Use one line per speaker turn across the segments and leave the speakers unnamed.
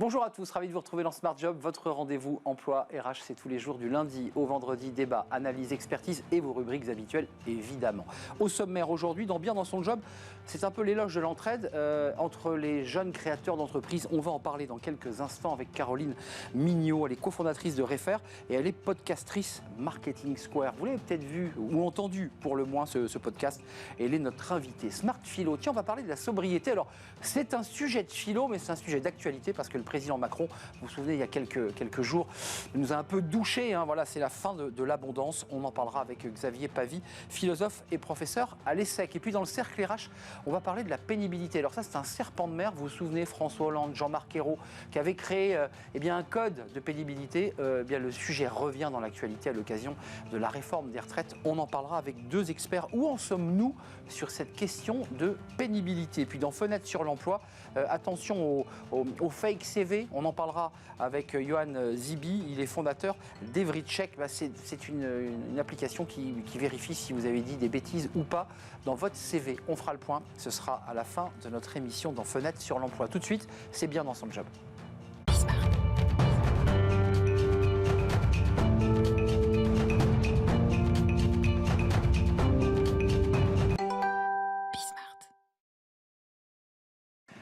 Bonjour à tous, ravi de vous retrouver dans Smart Job, votre rendez-vous emploi RH, c'est tous les jours du lundi au vendredi, débat, analyse, expertise et vos rubriques habituelles évidemment. Au sommaire aujourd'hui, dans Bien dans son job, c'est un peu l'éloge de l'entraide entre les jeunes créateurs d'entreprises. On va en parler dans quelques instants avec Caroline Mignot, elle est cofondatrice de Refer et elle est podcastrice Marketing Square. Vous l'avez peut-être vu ou entendu pour le moins ce podcast, elle est notre invitée. Smart Philo, tiens on va parler de la sobriété. Alors c'est un sujet de philo mais c'est un sujet d'actualité parce que le président Macron, vous vous souvenez, il y a quelques jours, il nous a un peu douché. Voilà, c'est la fin de l'abondance. On en parlera avec Xavier Pavie, philosophe et professeur à l'ESSEC. Et puis dans le cercle RH, on va parler de la pénibilité. Alors ça, c'est un serpent de mer. Vous vous souvenez, François Hollande, Jean-Marc Ayrault, qui avait créé un code de pénibilité. Le sujet revient dans l'actualité à l'occasion de la réforme des retraites. On en parlera avec deux experts. Où en sommes-nous sur cette question de pénibilité? Et puis dans Fenêtre sur l'emploi, attention au fake CV, on en parlera avec Johan Zibi, il est fondateur d'Evrycheck. C'est une application qui vérifie si vous avez dit des bêtises ou pas dans votre CV. On fera le point, ce sera à la fin de notre émission dans Fenêtre sur l'emploi. Tout de suite, c'est bien dans son job.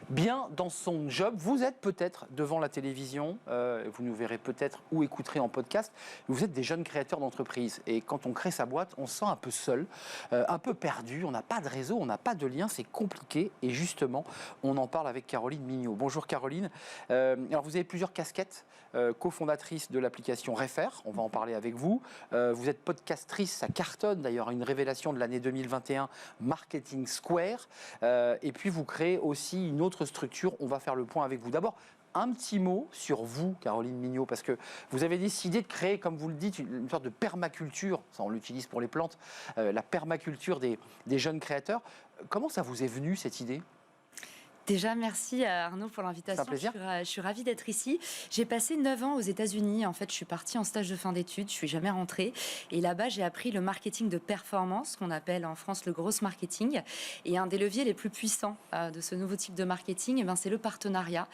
Bien dans son job, vous êtes peut-être devant la télévision, vous nous verrez peut-être ou écouterez en podcast, vous êtes des jeunes créateurs d'entreprise et quand on crée sa boîte, on se sent un peu seul, un peu perdu, on n'a pas de réseau, on n'a pas de lien, c'est compliqué et justement, on en parle avec Caroline Mignot. Bonjour Caroline, alors vous avez plusieurs casquettes, cofondatrice de l'application Refer, on va en parler avec vous, vous êtes podcastrice, ça cartonne d'ailleurs, une révélation de l'année 2021, Marketing Square, et puis vous créez aussi une autre structure, on va faire le point avec vous. D'abord, un petit mot sur vous, Caroline Mignot, parce que vous avez décidé de créer, comme vous le dites, une sorte de permaculture, ça on l'utilise pour les plantes, la permaculture des jeunes créateurs. Comment ça vous est venu cette idée ?
Déjà, merci à Arnaud pour l'invitation.
C'est un plaisir.
Je suis ravie d'être ici. J'ai passé 9 ans aux États-Unis. En fait, je suis partie en stage de fin d'études. Je suis jamais rentrée. Et là-bas, j'ai appris le marketing de performance, qu'on appelle en France le gross marketing. Et un des leviers les plus puissants de ce nouveau type de marketing, c'est le partenariat,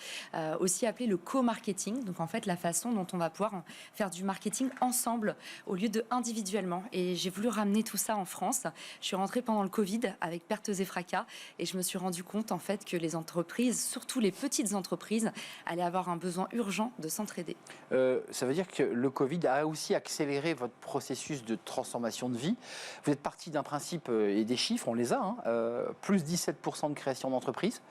aussi appelé le co-marketing. Donc, en fait, la façon dont on va pouvoir faire du marketing ensemble au lieu de individuellement. Et j'ai voulu ramener tout ça en France. Je suis rentrée pendant le Covid avec pertes et fracas. Et je me suis rendu compte, en fait, que les entreprises, surtout les petites entreprises, allaient avoir un besoin urgent de s'entraider.
Ça veut dire que le Covid a aussi accéléré votre processus de transformation de vie. Vous êtes parti d'un principe et des chiffres, on les a, plus 17% de création d'entreprises.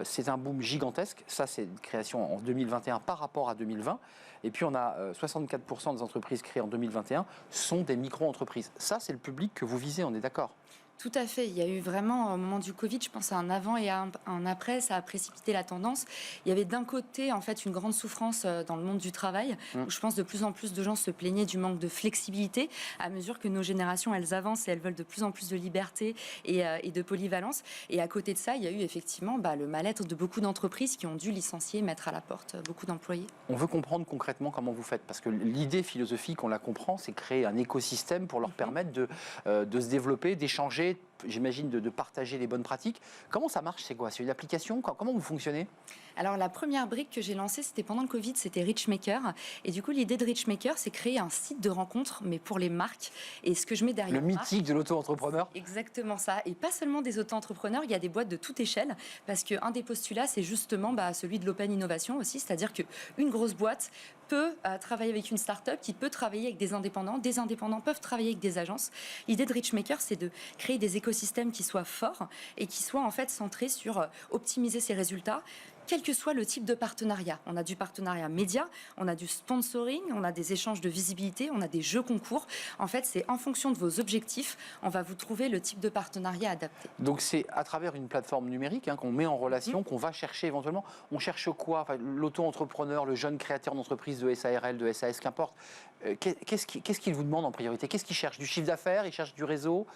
C'est un boom gigantesque. Ça, c'est une création en 2021 par rapport à 2020. Et puis, on a 64% des entreprises créées en 2021 sont des micro-entreprises. Ça, c'est le public que vous visez, on est d'accord ?
Tout à fait. Il y a eu vraiment, au moment du Covid, je pense à un avant et un après, ça a précipité la tendance. Il y avait d'un côté, en fait, une grande souffrance dans le monde du travail, où je pense de plus en plus de gens se plaignaient du manque de flexibilité, à mesure que nos générations, elles avancent et elles veulent de plus en plus de liberté et de polyvalence. Et à côté de ça, il y a eu effectivement le mal-être de beaucoup d'entreprises qui ont dû licencier, mettre à la porte beaucoup d'employés.
On veut comprendre concrètement comment vous faites, parce que l'idée philosophique, on la comprend, c'est créer un écosystème pour leur permettre de se développer, d'échanger, j'imagine de partager les bonnes pratiques. Comment ça marche? C'est quoi? C'est une application? Comment vous fonctionnez?
Alors la première brique que j'ai lancée, c'était pendant le Covid, c'était Richmaker. Et du coup, l'idée de Richmaker, c'est créer un site de rencontre, mais pour les marques. Et ce que je mets derrière...
Le mythique de l'auto-entrepreneur?
Exactement ça. Et pas seulement des auto-entrepreneurs, il y a des boîtes de toute échelle. Parce qu'un des postulats, c'est justement celui de l'open innovation aussi. C'est-à-dire qu'une grosse boîte peut travailler avec une start-up, qui peut travailler avec des indépendants peuvent travailler avec des agences. L'idée de Richmaker, c'est de créer des écosystèmes qui soient forts et qui soient en fait centrés sur optimiser ses résultats, quel que soit le type de partenariat. On a du partenariat média, on a du sponsoring, on a des échanges de visibilité, on a des jeux concours. En fait, c'est en fonction de vos objectifs, on va vous trouver le type de partenariat adapté.
Donc c'est à travers une plateforme numérique qu'on met en relation, qu'on va chercher éventuellement. On cherche quoi? L'auto-entrepreneur, le jeune créateur d'entreprise de SARL, de SAS, qu'importe. Qu'est-ce qu'il vous demande en priorité? Qu'est-ce qu'il cherche? Du chiffre d'affaires? Il cherche du réseau?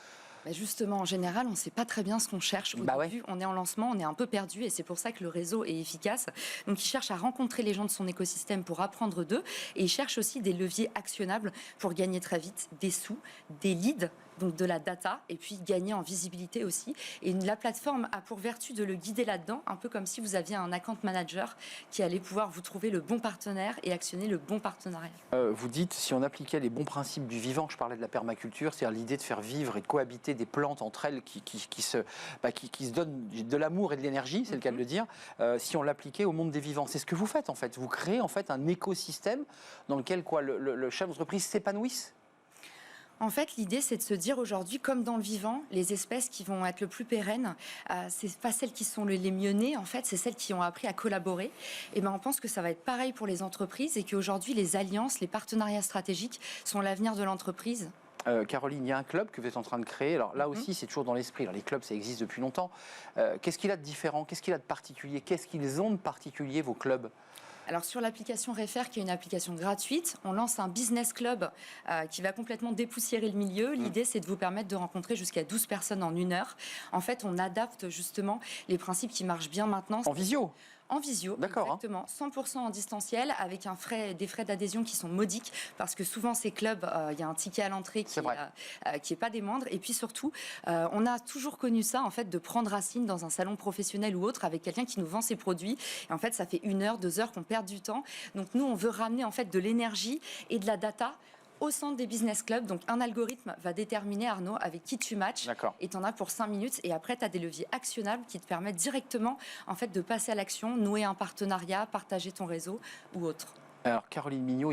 Justement, en général, on ne sait pas très bien ce qu'on cherche. Au début, on est en lancement, on est un peu perdu et c'est pour ça que le réseau est efficace. Donc, il cherche à rencontrer les gens de son écosystème pour apprendre d'eux et il cherche aussi des leviers actionnables pour gagner très vite des sous, des leads, donc de la data, et puis gagner en visibilité aussi. Et la plateforme a pour vertu de le guider là-dedans, un peu comme si vous aviez un account manager qui allait pouvoir vous trouver le bon partenaire et actionner le bon partenariat.
Vous dites, si on appliquait les bons principes du vivant, je parlais de la permaculture, c'est-à-dire l'idée de faire vivre et de cohabiter des plantes entre elles qui se donnent de l'amour et de l'énergie, c'est le cas de le dire, si on l'appliquait au monde des vivants. C'est ce que vous faites en fait. Vous créez en fait un écosystème dans lequel le chef d'entreprise s'épanouisse.
En fait, l'idée, c'est de se dire aujourd'hui, comme dans le vivant, les espèces qui vont être le plus pérennes, c'est pas celles qui sont les mieux nées, en fait, c'est celles qui ont appris à collaborer. Et ben, on pense que ça va être pareil pour les entreprises et qu'aujourd'hui, les alliances, les partenariats stratégiques sont l'avenir de l'entreprise.
Caroline, il y a un club que vous êtes en train de créer. Alors là aussi, c'est toujours dans l'esprit. Alors, les clubs, ça existe depuis longtemps. Qu'est-ce qu'il a de différent? Qu'est-ce qu'il a de particulier? Qu'est-ce qu'ils ont de particulier, vos clubs?
Alors sur l'application Refer, qui est une application gratuite, on lance un business club qui va complètement dépoussiérer le milieu. L'idée, c'est de vous permettre de rencontrer jusqu'à 12 personnes en 1 heure. En fait, on adapte justement les principes qui marchent bien maintenant.
En visio?
En visio, exactement, 100% en distanciel, avec des frais d'adhésion qui sont modiques, parce que souvent ces clubs, il y a un ticket à l'entrée qui est pas des moindres. Et puis surtout, on a toujours connu ça, en fait, de prendre racine dans un salon professionnel ou autre, avec quelqu'un qui nous vend ses produits. Et en fait, ça fait 1 heure, 2 heures qu'on perd du temps. Donc nous, on veut ramener en fait de l'énergie et de la data au centre des business clubs. Donc un algorithme va déterminer, Arnaud, avec qui tu matches. Et tu en as pour 5 minutes. Et après, tu as des leviers actionnables qui te permettent directement en fait, de passer à l'action, nouer un partenariat, partager ton réseau ou autre.
Alors Caroline Mignot,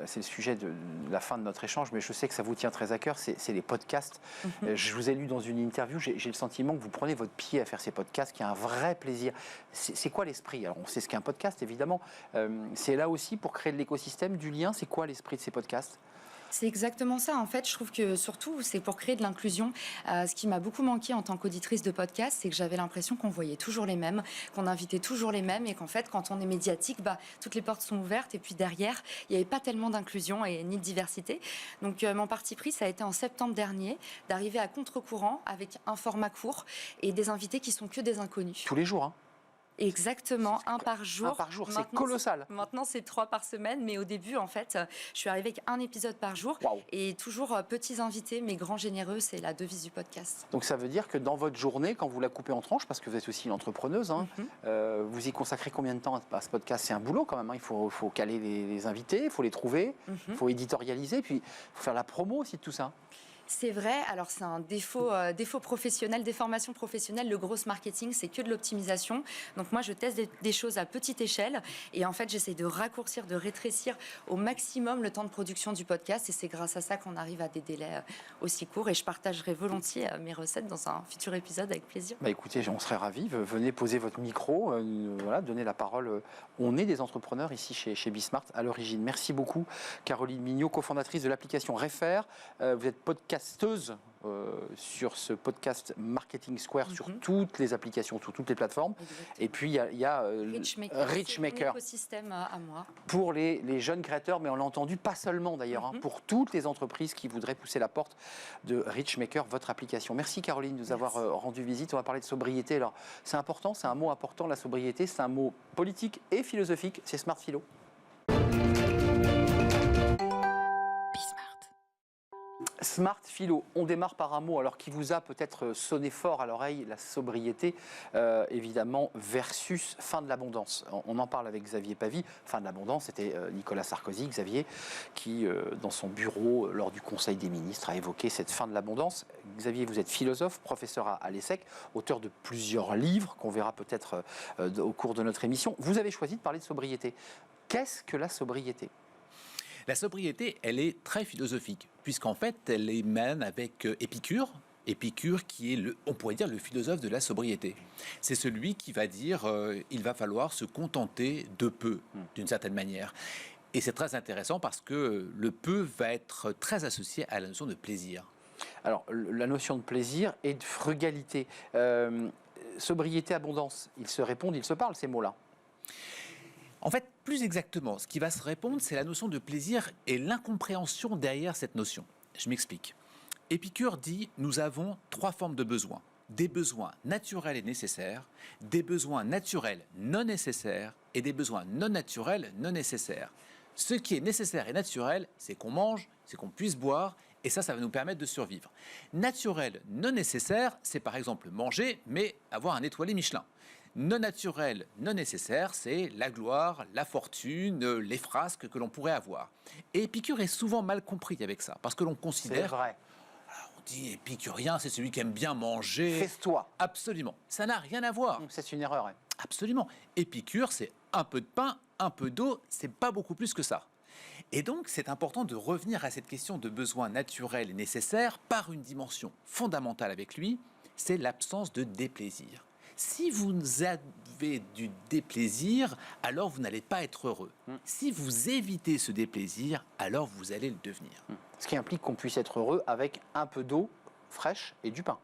c'est le sujet de la fin de notre échange, mais je sais que ça vous tient très à cœur, c'est les podcasts. Je vous ai lu dans une interview, j'ai le sentiment que vous prenez votre pied à faire ces podcasts, qu'il y a un vrai plaisir. C'est quoi l'esprit? Alors on sait ce qu'est un podcast, évidemment. C'est là aussi pour créer de l'écosystème, du lien. C'est quoi l'esprit de ces podcasts?
C'est exactement ça. En fait, je trouve que surtout, c'est pour créer de l'inclusion. Ce qui m'a beaucoup manqué en tant qu'auditrice de podcast, c'est que j'avais l'impression qu'on voyait toujours les mêmes, qu'on invitait toujours les mêmes et qu'en fait, quand on est médiatique, toutes les portes sont ouvertes et puis derrière, il n'y avait pas tellement d'inclusion et ni de diversité. Donc, mon parti pris, ça a été en septembre dernier, d'arriver à contre-courant avec un format court et des invités qui sont que des inconnus.
Tous les jours, hein?
Exactement, un par jour.
Un par jour, c'est colossal.
Maintenant, c'est 3 par semaine, mais au début, en fait, je suis arrivée avec un épisode par jour. Et toujours petits invités, mais grands généreux, c'est la devise du podcast.
Donc ça veut dire que dans votre journée, quand vous la coupez en tranches, parce que vous êtes aussi une entrepreneuse, vous y consacrez combien de temps à ce podcast? C'est un boulot quand même, hein. Il faut caler les invités, il faut les trouver, il faut éditorialiser, puis il faut faire la promo aussi de tout ça.
C'est vrai, alors c'est un défaut professionnel, des formations professionnelles. Le gros marketing, c'est que de l'optimisation. Donc moi, je teste des choses à petite échelle et en fait, j'essaie de raccourcir, de rétrécir au maximum le temps de production du podcast et c'est grâce à ça qu'on arrive à des délais aussi courts et je partagerai volontiers mes recettes dans un futur épisode avec plaisir.
Écoutez, on serait ravis. Venez poser votre micro, donnez la parole. On est des entrepreneurs ici chez Bismart à l'origine. Merci beaucoup, Caroline Mignot, cofondatrice de l'application Refer. Vous êtes podcasteuse sur ce podcast Marketing Square sur toutes les applications, sur toutes les plateformes. Exactement. Et puis il y a Richmaker.
Un écosystème à moi.
Pour les jeunes créateurs, mais on l'a entendu, pas seulement d'ailleurs, pour toutes les entreprises qui voudraient pousser la porte de Richmaker, votre application. Merci Caroline de nous avoir rendu visite. On va parler de sobriété. Alors c'est important, c'est un mot important, la sobriété, c'est un mot politique et philosophique. C'est Smart Philo. Smart Philo, on démarre par un mot alors qui vous a peut-être sonné fort à l'oreille, la sobriété, évidemment, versus fin de l'abondance. On en parle avec Xavier Pavie. Fin de l'abondance, c'était Nicolas Sarkozy, Xavier, qui, dans son bureau, lors du Conseil des ministres, a évoqué cette fin de l'abondance. Xavier, vous êtes philosophe, professeur à l'ESSEC, auteur de plusieurs livres qu'on verra peut-être au cours de notre émission. Vous avez choisi de parler de sobriété. Qu'est-ce que la sobriété ?
La sobriété, elle est très philosophique, puisqu'en fait, elle émane avec Épicure. Épicure qui est, on pourrait dire, le philosophe de la sobriété. C'est celui qui va dire il va falloir se contenter de peu, d'une certaine manière. Et c'est très intéressant parce que le peu va être très associé à la notion de plaisir.
Alors, la notion de plaisir et de frugalité. Sobriété, abondance, ils se répondent, ils se parlent, ces mots-là.
En fait, plus exactement, ce qui va se répondre, c'est la notion de plaisir et l'incompréhension derrière cette notion. Je m'explique. Épicure dit « Nous avons 3 formes de besoins. Des besoins naturels et nécessaires, des besoins naturels non nécessaires et des besoins non naturels non nécessaires. Ce qui est nécessaire et naturel, c'est qu'on mange, c'est qu'on puisse boire Et ça va nous permettre de survivre. Naturel, non nécessaire, c'est par exemple manger, mais avoir un étoilé Michelin. Non naturel, non nécessaire, c'est la gloire, la fortune, les frasques que l'on pourrait avoir. Et Épicure est souvent mal compris avec ça, parce que l'on considère...
C'est vrai.
On dit épicurien, c'est celui qui aime bien manger.
Fais-toi.
Absolument. Ça n'a rien à voir.
C'est une erreur. Ouais.
Absolument. Épicure, c'est un peu de pain, un peu d'eau, c'est pas beaucoup plus que ça. Et donc, c'est important de revenir à cette question de besoins naturels et nécessaires par une dimension fondamentale avec lui, c'est l'absence de déplaisir. Si vous avez du déplaisir, alors vous n'allez pas être heureux. Si vous évitez ce déplaisir, alors vous allez le devenir.
Ce qui implique qu'on puisse être heureux avec un peu d'eau fraîche et du pain.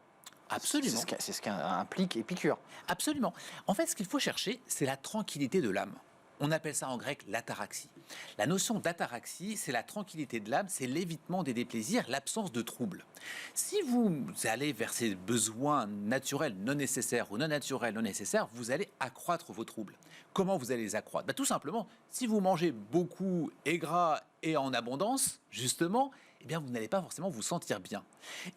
Absolument.
C'est ce qu'implique Épicure.
Absolument. En fait, ce qu'il faut chercher, c'est la tranquillité de l'âme. On appelle ça en grec l'ataraxie. La notion d'ataraxie, c'est la tranquillité de l'âme, c'est l'évitement des déplaisirs, l'absence de troubles. Si vous allez vers ces besoins naturels non nécessaires ou non naturels non nécessaires, vous allez accroître vos troubles. Comment vous allez les accroître ? Tout simplement, si vous mangez beaucoup et gras et en abondance, justement, eh bien, vous n'allez pas forcément vous sentir bien.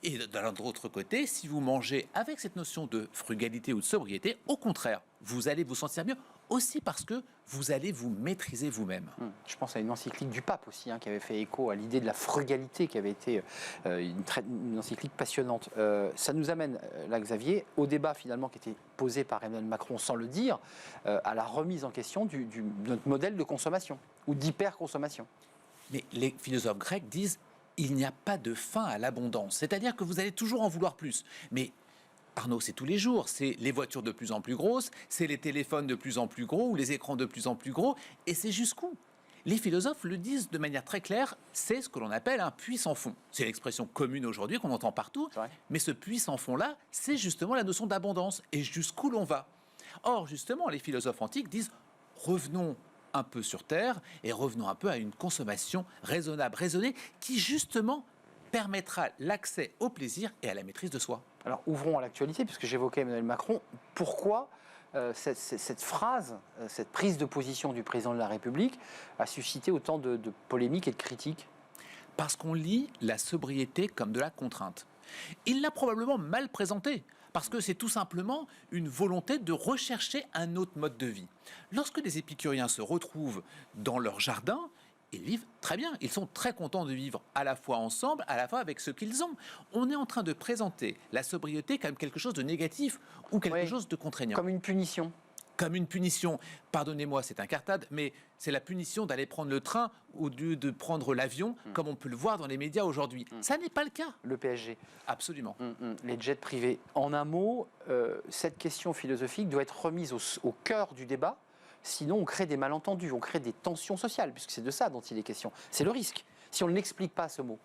Et d'un autre côté, si vous mangez avec cette notion de frugalité ou de sobriété, au contraire, vous allez vous sentir mieux aussi parce que vous allez vous maîtriser vous-même.
Je pense à une encyclique du pape aussi, qui avait fait écho à l'idée de la frugalité, qui avait été une encyclique passionnante. Ça nous amène, là, Xavier, au débat finalement qui était posé par Emmanuel Macron sans le dire, à la remise en question de notre modèle de consommation ou d'hyperconsommation.
Mais les philosophes grecs disent il n'y a pas de fin à l'abondance. C'est-à-dire que vous allez toujours en vouloir plus. Mais Arnaud, c'est tous les jours. C'est les voitures de plus en plus grosses, c'est les téléphones de plus en plus gros ou les écrans de plus en plus gros. Et c'est jusqu'où ? Les philosophes le disent de manière très claire, c'est ce que l'on appelle un puits sans fond. C'est l'expression commune aujourd'hui qu'on entend partout. Mais ce puits sans fond-là, c'est justement la notion d'abondance. Et jusqu'où l'on va ? Or, justement, les philosophes antiques disent revenons un peu sur Terre et revenons un peu à une consommation raisonnable, raisonnée, qui justement permettra l'accès au plaisir et à la maîtrise de soi.
Alors ouvrons à l'actualité, puisque j'évoquais Emmanuel Macron. Pourquoi cette phrase, cette prise de position du président de la République a suscité autant de polémiques et de critiques ?
Parce qu'on lit la sobriété comme de la contrainte. Il l'a probablement mal présenté, parce que c'est tout simplement une volonté de rechercher un autre mode de vie. Lorsque des épicuriens se retrouvent dans leur jardin, ils vivent très bien, ils sont très contents de vivre à la fois ensemble, à la fois avec ce qu'ils ont. On est en train de présenter la sobriété comme quelque chose de négatif ou quelque chose de contraignant.
Comme une punition.
Comme une punition. Pardonnez-moi, c'est un cartade, mais c'est la punition d'aller prendre le train au lieu de prendre l'avion, comme on peut le voir dans les médias aujourd'hui. Ça n'est pas le cas.
Le PSG.
Absolument.
Les jets privés. En un mot, cette question philosophique doit être remise au cœur du débat. Sinon, on crée des malentendus, on crée des tensions sociales, puisque c'est de ça dont il est question. C'est le risque, si on n'explique pas ce mot.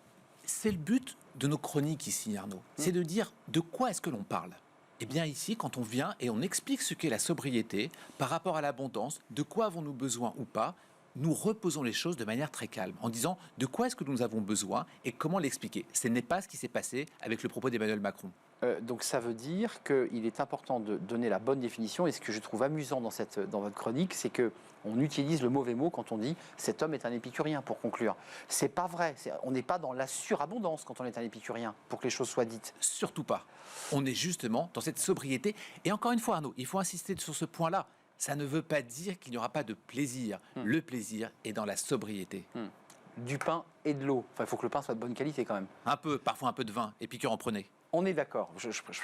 C'est le but de nos chroniques ici, Arnaud. C'est de dire de quoi est-ce que l'on parle. Eh bien ici, quand on vient et on explique ce qu'est la sobriété par rapport à l'abondance, de quoi avons-nous besoin ou pas, nous reposons les choses de manière très calme, en disant de quoi est-ce que nous avons besoin et comment l'expliquer. Ce n'est pas ce qui s'est passé avec le propos d'Emmanuel Macron.
Donc ça veut dire qu'il est important de donner la bonne définition. Et ce que je trouve amusant dans votre chronique, c'est qu'on utilise le mauvais mot quand on dit « cet homme est un épicurien », pour conclure. C'est pas vrai. On n'est pas dans la surabondance quand on est un épicurien, pour que les choses soient dites.
Surtout pas. On est justement dans cette sobriété. Et encore une fois, Arnaud, il faut insister sur ce point-là. Ça ne veut pas dire qu'il n'y aura pas de plaisir. Le plaisir est dans la sobriété.
Du pain et de l'eau. Enfin, il faut que le pain soit de bonne qualité quand même.
Un peu, parfois un peu de vin. Épicure en prenait.
On est d'accord.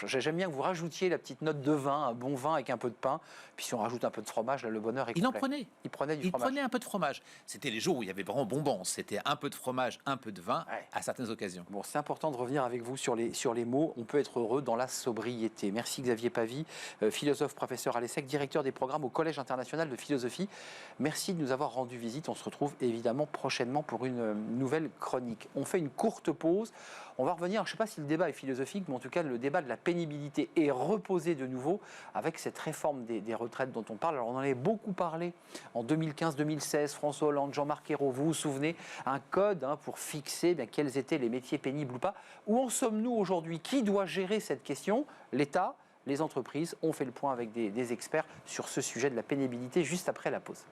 J'aime bien que vous rajoutiez la petite note de vin, un bon vin avec un peu de pain. Puis si on rajoute un peu de fromage, là, le bonheur est complet.
Il en prenait.
Il prenait du
Il
fromage.
prenait un peu de fromage. C'était les jours où il y avait vraiment bonbons. C'était un peu de fromage, un peu de vin, à certaines occasions.
Bon, c'est important de revenir avec vous sur les mots. On peut être heureux dans la sobriété. Merci Xavier Pavie, philosophe, professeur à l'ESSEC, directeur des programmes au Collège international de philosophie. Merci de nous avoir rendu visite. On se retrouve évidemment prochainement pour une nouvelle chronique. On fait une courte pause. On va revenir, je ne sais pas si le débat est philosophique, mais en tout cas, le débat de la pénibilité est reposé de nouveau avec cette réforme des retraites dont on parle. Alors, on en avait beaucoup parlé en 2015-2016, François Hollande, Jean-Marc Ayrault, vous vous souvenez, un code pour fixer quels étaient les métiers pénibles ou pas. Où en sommes-nous aujourd'hui ? Qui doit gérer cette question ? L'État ? Les entreprises? On fait le point avec des experts sur ce sujet de la pénibilité juste après la pause.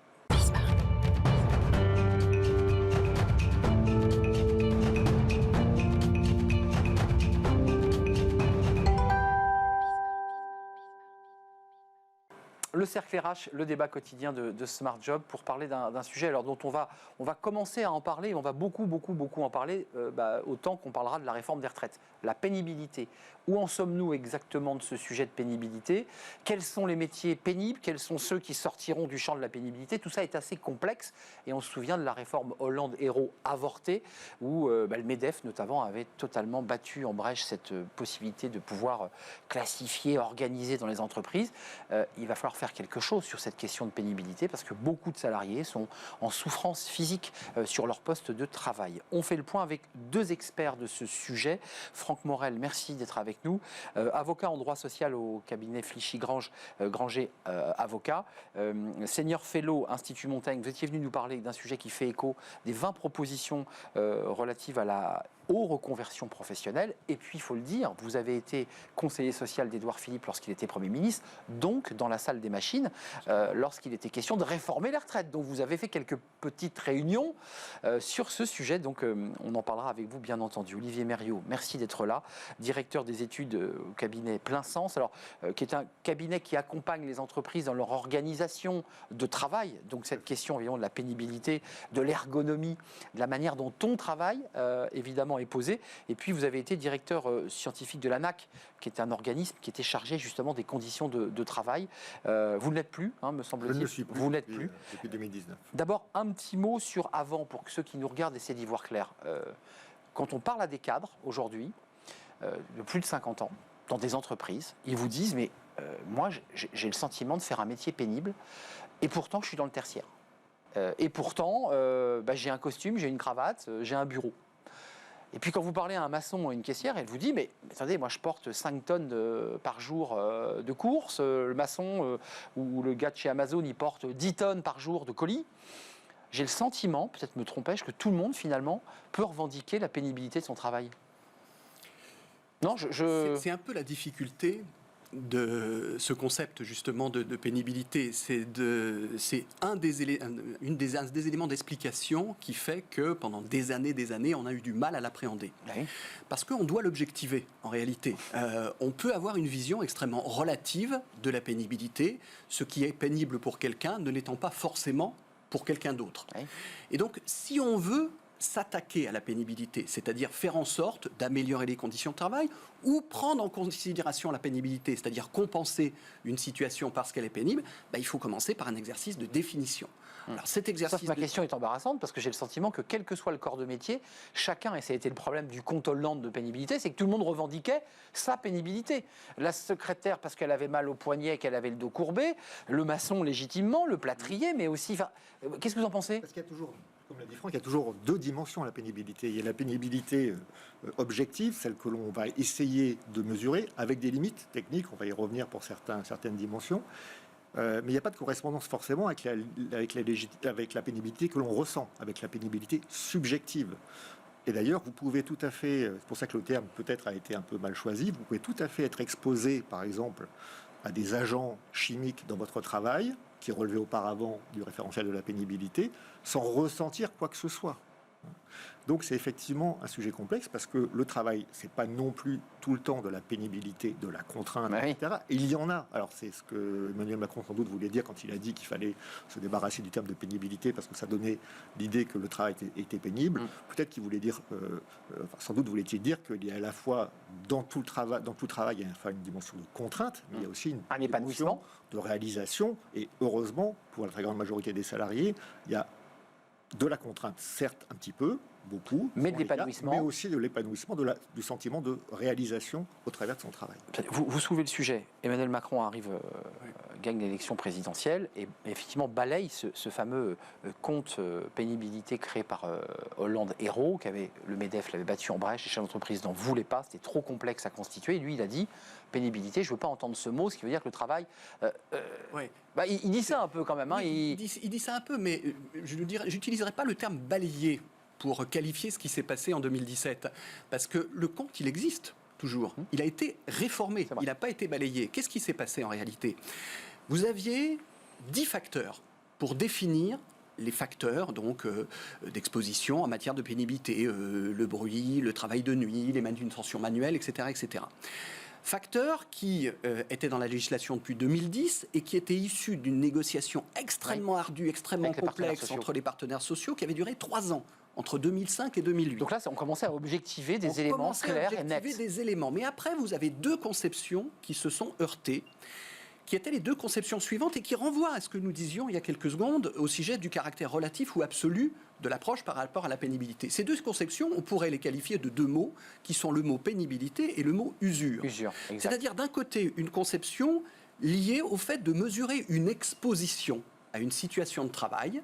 Le cercle RH, le débat quotidien de Smart Job pour parler d'un sujet alors dont on va commencer à en parler, et on va beaucoup en parler autant qu'on parlera de la réforme des retraites. La pénibilité. Où en sommes-nous exactement de ce sujet de pénibilité? Quels sont les métiers pénibles? Quels sont ceux qui sortiront du champ de la pénibilité? Tout ça est assez complexe et on se souvient de la réforme Hollande-Hérault avortée où le MEDEF notamment avait totalement battu en brèche cette possibilité de pouvoir classifier, organiser dans les entreprises. Il va falloir faire quelque chose sur cette question de pénibilité parce que beaucoup de salariés sont en souffrance physique sur leur poste de travail. On fait le point avec deux experts de ce sujet. Franck Morel, merci d'être avec nous. Avocat en droit social au cabinet Flichy-Granger avocat. Senior fellow Institut Montaigne, vous étiez venu nous parler d'un sujet qui fait écho des 20 propositions relatives aux reconversions professionnelles. Et puis, il faut le dire, vous avez été conseiller social d'Édouard Philippe lorsqu'il était Premier ministre, donc dans la salle des machines, lorsqu'il était question de réformer les retraites. Donc, vous avez fait quelques petites réunions sur ce sujet. Donc, on en parlera avec vous, bien entendu. Olivier Mériot, merci d'être là, directeur des études au cabinet Plein Sens, qui est un cabinet qui accompagne les entreprises dans leur organisation de travail. Donc, cette question, évidemment, de la pénibilité, de l'ergonomie, de la manière dont on travaille, évidemment, est posée. Et puis, vous avez été directeur scientifique de l'ANAC, qui est un organisme qui était chargé justement des conditions de travail. Vous ne l'êtes plus, me semble-t-il.
Je ne le suis plus.
Vous n'êtes plus.
Depuis 2019.
D'abord, un petit mot sur avant, pour que ceux qui nous regardent essaient d'y voir clair. Quand on parle à des cadres, aujourd'hui, de plus de 50 ans, dans des entreprises, ils vous disent, mais moi, j'ai le sentiment de faire un métier pénible, et pourtant, je suis dans le tertiaire. Et pourtant, j'ai un costume, j'ai une cravate, j'ai un bureau. Et puis quand vous parlez à un maçon ou à une caissière, elle vous dit, mais attendez, moi je porte 5 tonnes par jour de courses, le maçon ou le gars de chez Amazon, il porte 10 tonnes par jour de colis. J'ai le sentiment, peut-être me trompais-je, que tout le monde finalement peut revendiquer la pénibilité de son travail. Non,
C'est un peu la difficulté de ce concept justement de pénibilité. C'est un des éléments d'explication qui fait que pendant des années, on a eu du mal à l'appréhender.
Oui.
Parce qu'on doit l'objectiver en réalité. On peut avoir une vision extrêmement relative de la pénibilité, ce qui est pénible pour quelqu'un ne l'étant pas forcément pour quelqu'un d'autre.
Oui.
Et donc, si on veut s'attaquer à la pénibilité, c'est-à-dire faire en sorte d'améliorer les conditions de travail ou prendre en considération la pénibilité, c'est-à-dire compenser une situation parce qu'elle est pénible, il faut commencer par un exercice de définition. Alors cet exercice...
Ma question est embarrassante parce que j'ai le sentiment que quel que soit le corps de métier, chacun, et ça a été le problème du compte Hollande de pénibilité, c'est que tout le monde revendiquait sa pénibilité. La secrétaire parce qu'elle avait mal au poignet, qu'elle avait le dos courbé, le maçon légitimement, le plâtrier, mais aussi... Qu'est-ce que vous en pensez ?
Parce qu'il y a toujours, comme l'a dit Franck, il y a toujours deux dimensions à la pénibilité. Il y a la pénibilité objective, celle que l'on va essayer de mesurer avec des limites techniques, on va y revenir pour certaines dimensions. Mais il n'y a pas de correspondance forcément avec la pénibilité que l'on ressent, avec la pénibilité subjective. Et d'ailleurs, vous pouvez tout à fait, c'est pour ça que le terme peut-être a été un peu mal choisi, vous pouvez tout à fait être exposé, par exemple, à des agents chimiques dans votre travail, qui relevaient auparavant du référentiel de la pénibilité, sans ressentir quoi que ce soit. Donc c'est effectivement un sujet complexe parce que le travail, c'est pas non plus tout le temps de la pénibilité, de la contrainte, etc. Et il y en a. Alors c'est ce que Emmanuel Macron sans doute voulait dire quand il a dit qu'il fallait se débarrasser du terme de pénibilité parce que ça donnait l'idée que le travail était pénible. Peut-être qu'il voulait dire, sans doute voulait-il dire qu'il y a à la fois dans tout travail, il y a une dimension de contrainte, mais il y a aussi une dimension de réalisation. Et heureusement, pour la très grande majorité des salariés, il y a de la contrainte, certes un petit peu, beaucoup,
mais de l'épanouissement,
mais aussi de l'épanouissement, du sentiment de réalisation au travers de son travail.
Vous soulevez le sujet. Emmanuel Macron arrive, gagne l'élection présidentielle et effectivement balaye ce fameux compte pénibilité créé par Hollande-Hérault, le MEDEF l'avait battu en brèche, les chefs d'entreprise n'en voulaient pas, c'était trop complexe à constituer. Et lui, il a dit pénibilité, je ne veux pas entendre ce mot, ce qui veut dire que le travail... il dit ça un peu quand même.
Il dit ça un peu, mais je n'utiliserai pas le terme balayer pour qualifier ce qui s'est passé en 2017. Parce que le compte, il existe toujours. Il a été réformé, il n'a pas été balayé. Qu'est-ce qui s'est passé en réalité ? Vous aviez 10 facteurs pour définir les facteurs donc d'exposition en matière de pénibilité, le bruit, le travail de nuit, les manutentions manuelles, etc., etc. Facteur qui était dans la législation depuis 2010 et qui était issu d'une négociation extrêmement ardue, extrêmement
Avec les partenaires
complexe
sociaux.
entre les partenaires sociaux qui avait duré 3 ans, entre 2005 et 2008.
Donc là, on commençait à objectiver des
On
éléments
commençait à
clairs et
objectiver
nets.
des éléments. Mais après, vous avez deux conceptions qui se sont heurtées, qui étaient les deux conceptions suivantes et qui renvoient à ce que nous disions il y a quelques secondes au sujet du caractère relatif ou absolu de l'approche par rapport à la pénibilité. Ces deux conceptions, on pourrait les qualifier de deux mots, qui sont le mot pénibilité et le mot usure.
Usure, exact.
C'est-à-dire d'un côté une conception liée au fait de mesurer une exposition à une situation de travail.